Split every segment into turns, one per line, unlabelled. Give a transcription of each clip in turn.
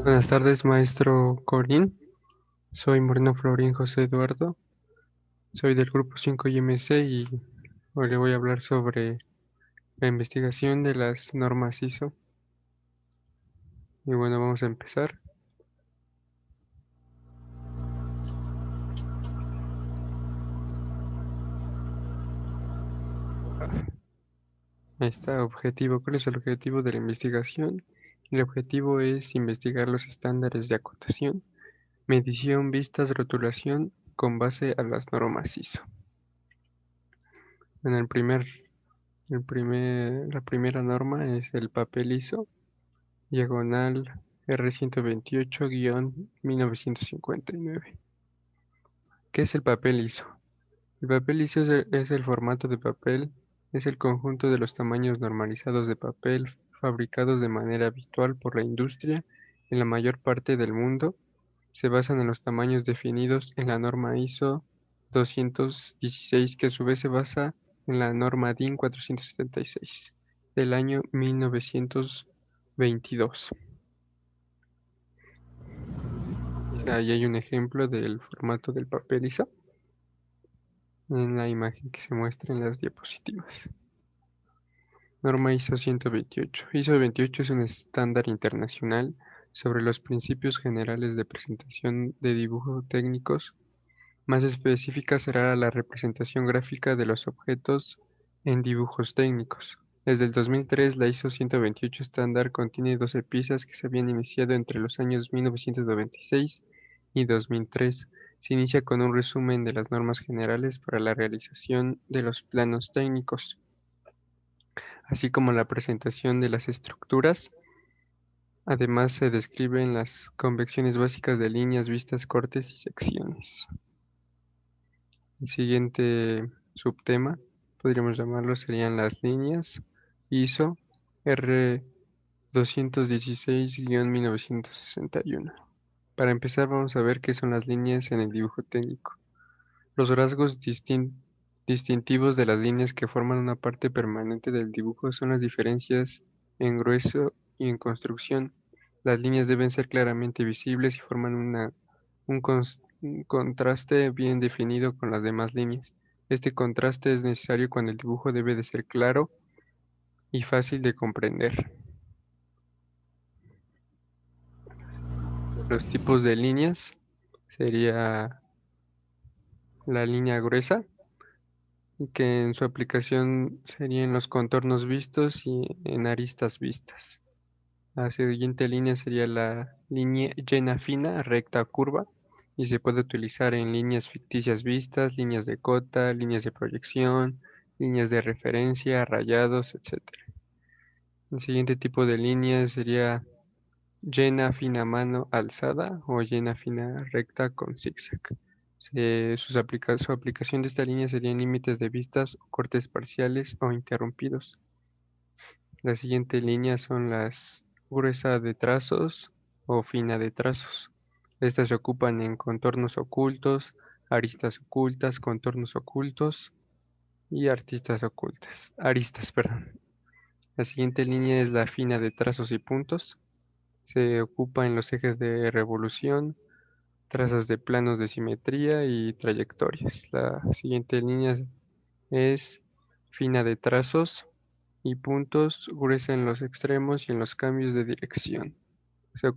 Buenas tardes, maestro Corín. Soy Moreno Florín José Eduardo. Soy del grupo 5 IMC y hoy le voy a hablar sobre la investigación de las normas ISO. Y bueno, vamos a empezar. Ahí está, objetivo. ¿Cuál es el objetivo de la investigación? El objetivo es investigar los estándares de acotación, medición, vistas, rotulación con base a las normas ISO. En la primera norma es el papel ISO. Diagonal R128-1959. ¿Qué es el papel ISO? El papel ISO es el formato de papel, es el conjunto de los tamaños normalizados de papel fabricados de manera habitual por la industria en la mayor parte del mundo. Se basan en los tamaños definidos en la norma ISO 216, que a su vez se basa en la norma DIN 476 del año 1922. Ahí hay un ejemplo del formato del papel ISO en la imagen que se muestra en las diapositivas. Norma ISO 128. ISO 28 es un estándar internacional sobre los principios generales de presentación de dibujos técnicos. Más específica será la representación gráfica de los objetos en dibujos técnicos. Desde el 2003, la ISO 128 estándar contiene 12 piezas que se habían iniciado entre los años 1996 y 2003. Se inicia con un resumen de las normas generales para la realización de los planos técnicos, así como la presentación de las estructuras. Además, se describen las convenciones básicas de líneas, vistas, cortes y secciones. El siguiente subtema, podríamos llamarlo, serían las líneas ISO R216-1961. Para empezar, vamos a ver qué son las líneas en el dibujo técnico. Los rasgos distintivos de las líneas que forman una parte permanente del dibujo son las diferencias en grueso y en construcción. Las líneas deben ser claramente visibles y forman un contraste bien definido con las demás líneas. Este contraste es necesario cuando el dibujo debe de ser claro y fácil de comprender. Los tipos de líneas sería la línea gruesa, que en su aplicación serían los contornos vistos y en aristas vistas. La siguiente línea sería la línea llena fina, recta o curva, y se puede utilizar en líneas ficticias vistas, líneas de cota, líneas de proyección, líneas de referencia, rayados, etc. El siguiente tipo de línea sería llena fina mano alzada o llena fina recta con zigzag. Su aplicación de esta línea serían límites de vistas o cortes parciales o interrumpidos. La siguiente línea son las gruesa de trazos o fina de trazos. Estas se ocupan en contornos ocultos, aristas ocultas, contornos ocultos y aristas, perdón. La siguiente línea es la fina de trazos y puntos. Se ocupa en los ejes de revolución, trazas de planos de simetría y trayectorias. La siguiente línea es fina de trazos y puntos, gruesa en los extremos y en los cambios de dirección. Se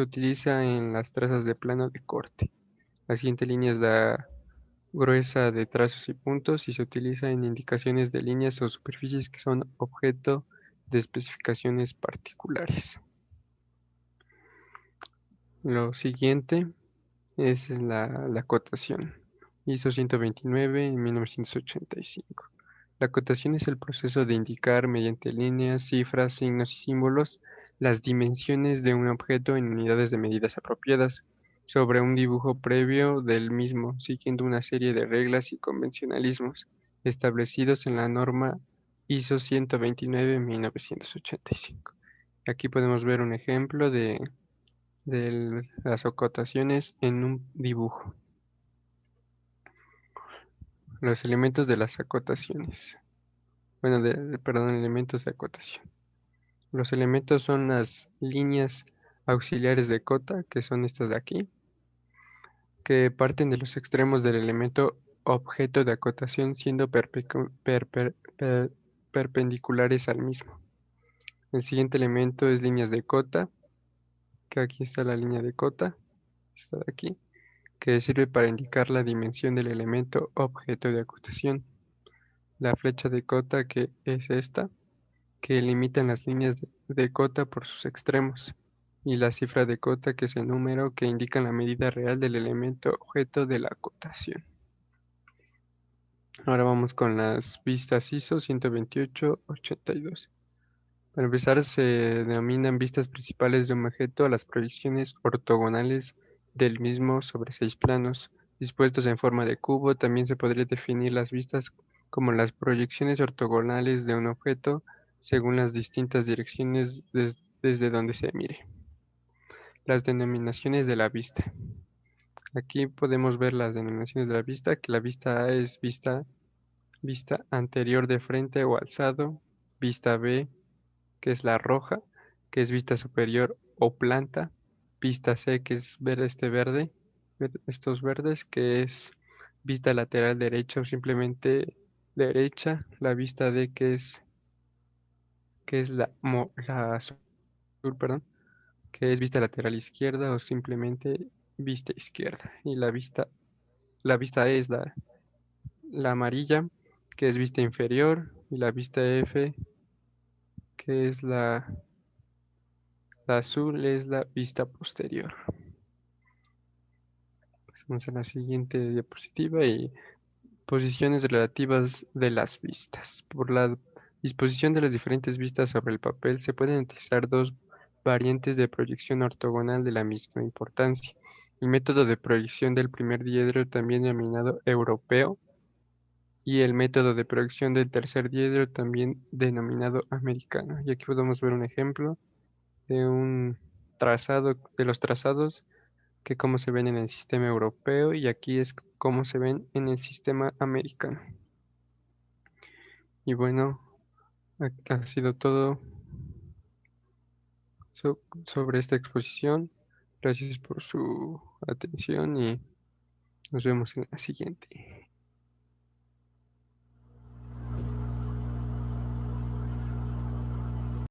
utiliza en las trazas de plano de corte. La siguiente línea es la gruesa de trazos y puntos y se utiliza en indicaciones de líneas o superficies que son objeto de especificaciones particulares. Lo siguiente es la cotación. ISO 129 en 1985. La cotación es el proceso de indicar mediante líneas, cifras, signos y símbolos las dimensiones de un objeto en unidades de medidas apropiadas sobre un dibujo previo del mismo, siguiendo una serie de reglas y convencionalismos establecidos en la norma ISO 129 en 1985. Aquí podemos ver un ejemplo de las acotaciones en un dibujo. Los elementos de las acotaciones. Bueno, perdón, elementos de acotación. Los elementos son las líneas auxiliares de cota, que son estas de aquí, que parten de los extremos del elemento objeto de acotación siendo perpendiculares al mismo. El siguiente elemento es líneas de cota, que aquí está la línea de cota, está de aquí, que sirve para indicar la dimensión del elemento objeto de acotación. La flecha de cota, que es esta, que limitan las líneas de cota por sus extremos, y la cifra de cota, que es el número que indica la medida real del elemento objeto de la acotación. Ahora vamos con las vistas ISO 128-82. Para empezar, se denominan vistas principales de un objeto a las proyecciones ortogonales del mismo sobre 6 planos, dispuestos en forma de cubo. También se podría definir las vistas como las proyecciones ortogonales de un objeto según las distintas direcciones desde donde se mire. Las denominaciones de la vista. Aquí podemos ver las denominaciones de la vista, que la vista A es vista anterior de frente o alzado, vista B, que es la roja, que es vista superior o planta, vista C, que es ver este verde, ver estos verdes, que es vista lateral derecha o simplemente derecha, la vista D, que es la azul, perdón, que es vista lateral izquierda o simplemente vista izquierda, y la vista E es la amarilla, que es vista inferior, y la vista F, que es la azul, es la vista posterior. Pasamos a la siguiente diapositiva y posiciones relativas de las vistas. Por la disposición de las diferentes vistas sobre el papel se pueden utilizar dos variantes de proyección ortogonal de la misma importancia. El método de proyección del primer diedro, también denominado europeo, y el método de proyección del tercer diedro, también denominado americano. Y aquí podemos ver un ejemplo de un trazado, de los trazados que cómo se ven en el sistema europeo, y aquí es cómo se ven en el sistema americano. Y bueno, ha sido todo sobre esta exposición. Gracias por su atención y nos vemos en la siguiente.